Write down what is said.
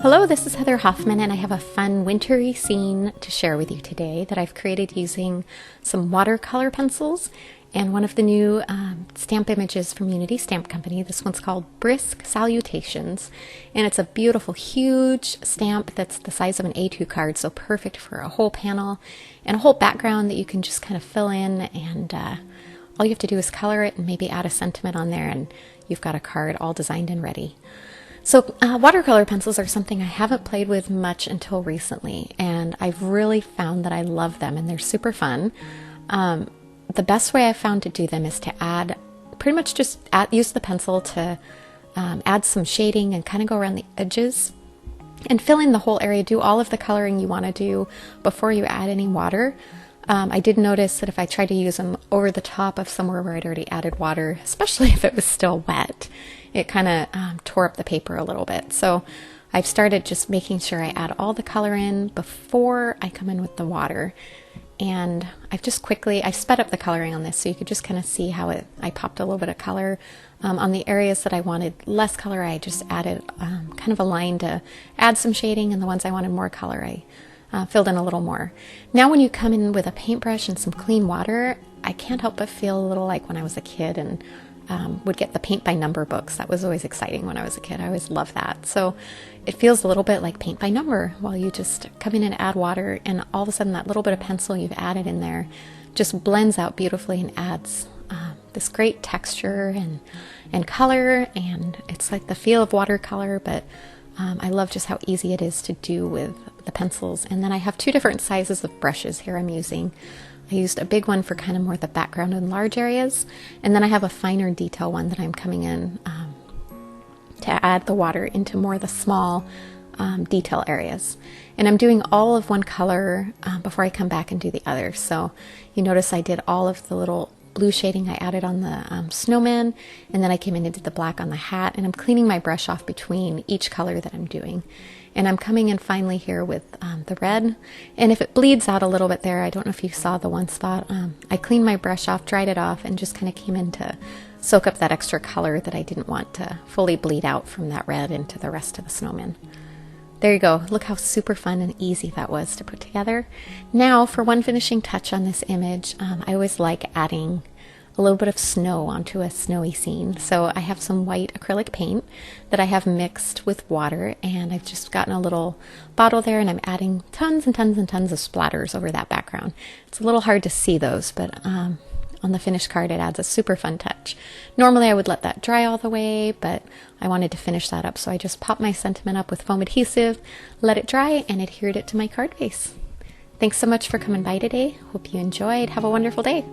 Hello, this is Heather Hoffman, and I have a fun wintry scene to share with you today that I've created using some watercolor pencils and one of the new stamp images from Unity Stamp Company. This one's called Brisk Salutations, and it's a beautiful, huge stamp that's the size of an A2 card, so perfect for a whole panel and a whole background that you can just kind of fill in, and all you have to do is color it and maybe add a sentiment on there, and you've got a card all designed and ready. So watercolor pencils are something I haven't played with much until recently, and I've really found that I love them and they're super fun. The best way I've found to do them is to add, pretty much just use the pencil to add some shading and kind of go around the edges and fill in the whole area. Do all of the coloring you want to do before you add any water. I did notice that if I tried to use them over the top of somewhere where I'd already added water, especially if it was still wet, it kind of tore up the paper a little bit. So I've started just making sure I add all the color in before I come in with the water. And I've just I've sped up the coloring on this so you could just kind of see how I popped a little bit of color. On the areas that I wanted less color, I just added kind of a line to add some shading, and the ones I wanted more color, I filled in a little more. Now when you come in with a paintbrush and some clean water, I can't help but feel a little like when I was a kid and would get the paint by number books. That was always exciting when I was a kid. I always loved that. So it feels a little bit like paint by number while you just come in and add water, and all of a sudden that little bit of pencil you've added in there just blends out beautifully and adds this great texture and color, and it's like the feel of watercolor, but I love just how easy it is to do with the pencils. And then I have two different sizes of brushes here I'm using. I used a big one for kind of more the background and large areas, and then I have a finer detail one that I'm coming in to add the water into more of the small detail areas. And I'm doing all of one color before I come back and do the other. So you notice I did all of the little blue shading I added on the snowman, and then I came in and did the black on the hat, and I'm cleaning my brush off between each color that I'm doing. And I'm coming in finally here with the red, and if it bleeds out a little bit there, I don't know if you saw the one spot, I cleaned my brush off, dried it off, and just kind of came in to soak up that extra color that I didn't want to fully bleed out from that red into the rest of the snowman. There you go. Look how super fun and easy that was to put together. Now for one finishing touch on this image, I always like adding a little bit of snow onto a snowy scene. So I have some white acrylic paint that I have mixed with water, and I've just gotten a little bottle there, and I'm adding tons and tons and tons of splatters over that background. It's a little hard to see those, but on the finished card it adds a super fun touch. Normally I would let that dry all the way, but I wanted to finish that up, so I just popped my sentiment up with foam adhesive, let it dry, and adhered it to my card base. Thanks so much for coming by today. Hope you enjoyed. Have a wonderful day.